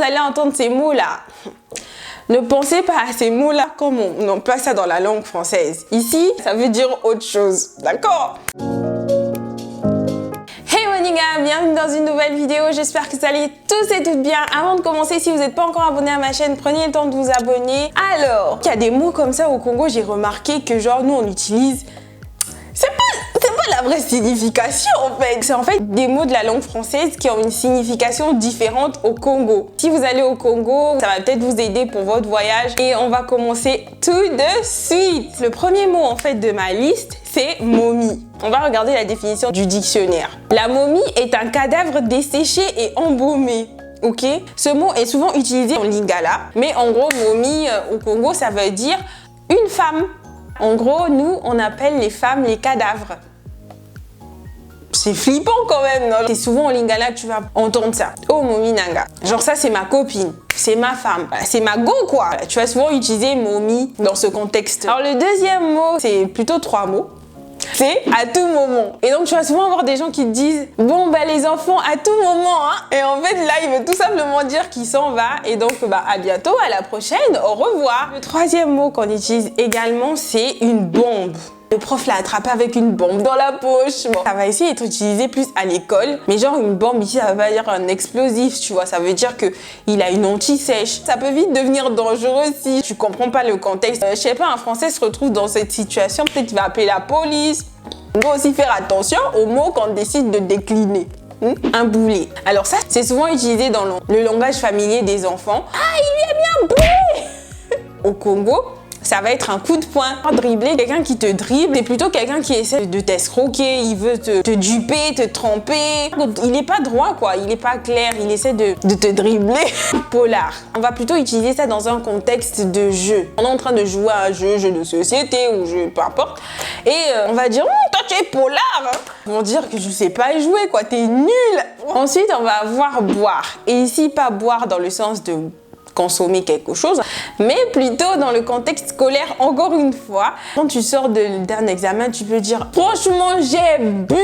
vous allez entendre ces mots-là, ne pensez pas à ces mots-là comme on emploie ça dans la langue française. Ici, ça veut dire autre chose, d'accord? Hey mon gars, bienvenue dans une nouvelle vidéo, j'espère que vous allez tous et toutes bien. Avant de commencer, si vous n'êtes pas encore abonné à ma chaîne, prenez le temps de vous abonner. Alors, il y a des mots comme ça au Congo, j'ai remarqué que genre nous on utilise... C'est pas la vraie signification en fait. C'est en fait des mots de la langue française qui ont une signification différente au Congo. Si vous allez au Congo, ça va peut-être vous aider pour votre voyage. Et on va commencer tout de suite. Le premier mot en fait de ma liste, c'est momie. On va regarder la définition du dictionnaire. La momie est un cadavre desséché et embaumé. Ok? Ce mot est souvent utilisé en lingala, mais en gros, momie au Congo, ça veut dire une femme. En gros, nous, on appelle les femmes les cadavres. C'est flippant quand même, non? C'est souvent en lingala que tu vas entendre ça. Oh, momie nanga. Genre ça, c'est ma copine. C'est ma femme. C'est ma go, quoi. Tu vas souvent utiliser momie dans ce contexte. Alors, le deuxième mot, c'est plutôt 3 mots. C'est à tout moment. Et donc, tu vas souvent avoir des gens qui te disent « Bon, bah les enfants, à tout moment, hein !» Et en fait, là, il veut tout simplement dire qu'il s'en va. Et donc, bah à bientôt, à la prochaine, au revoir. Le troisième mot qu'on utilise également, c'est une bombe. Le prof l'a attrapé avec une bombe dans la poche. Bon, ça va essayer d'être utilisé plus à l'école. Mais genre, une bombe ici, ça veut dire un explosif, tu vois. Ça veut dire qu'il a une anti-sèche. Ça peut vite devenir dangereux si tu comprends pas le contexte. Je sais pas, un Français se retrouve dans cette situation. Peut-être qu'il va appeler la police. On doit aussi faire attention aux mots qu'on décide de décliner. Un boulet. Alors ça, c'est souvent utilisé dans le langage familier des enfants. Ah, il lui a mis un boulet. Au Congo, ça va être un coup de poing. Dribbler, quelqu'un qui te dribble, c'est plutôt quelqu'un qui essaie de t'escroquer, il veut te duper, te tremper. Il n'est pas droit, quoi, il n'est pas clair, il essaie de te dribbler. Polar. On va plutôt utiliser ça dans un contexte de jeu. On est en train de jouer à un jeu de société ou jeu, peu importe. Et on va dire, toi tu es polar. Hein. Ils vont dire que je sais pas jouer, quoi, t'es nul. Ensuite, on va avoir boire. Et ici, pas boire dans le sens de consommer quelque chose, mais plutôt dans le contexte scolaire, encore une fois. Quand tu sors d'un examen, tu peux dire « Franchement, j'ai bu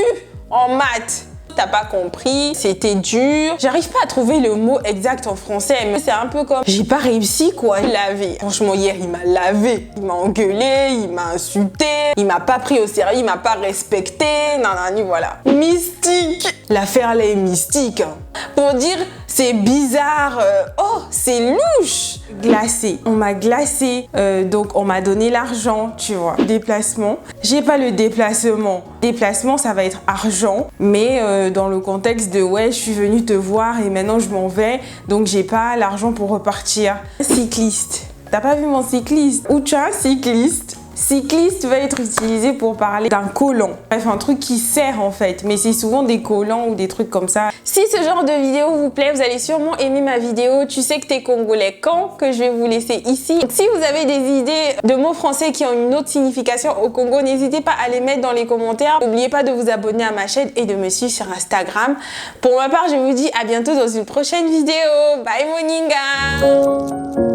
en maths ». T'as pas compris, c'était dur. J'arrive pas à trouver le mot exact en français, mais c'est un peu comme j'ai pas réussi quoi. Laver. Franchement, hier, il m'a lavé. Il m'a engueulé, il m'a insulté, il m'a pas pris au sérieux, il m'a pas respecté. Nanani, voilà. Mystique. L'affaire là est mystique. Hein. Pour dire c'est bizarre, oh, c'est louche. Glacé. On m'a glacé, donc on m'a donné l'argent, tu vois. Déplacement. J'ai pas le déplacement. Déplacement, ça va être argent, mais dans le contexte de ouais, je suis venue te voir et maintenant je m'en vais, donc j'ai pas l'argent pour repartir. Cycliste. T'as pas vu mon cycliste? Ou tu as un cycliste? Cycliste va être utilisé pour parler d'un collant. Bref, un truc qui sert en fait, mais c'est souvent des collants ou des trucs comme ça. Si ce genre de vidéo vous plaît, vous allez sûrement aimer ma vidéo. Tu sais que t'es congolais quand que je vais vous laisser ici. Donc, si vous avez des idées de mots français qui ont une autre signification au Congo, n'hésitez pas à les mettre dans les commentaires. N'oubliez pas de vous abonner à ma chaîne et de me suivre sur Instagram. Pour ma part, je vous dis à bientôt dans une prochaine vidéo. Bye Moninga.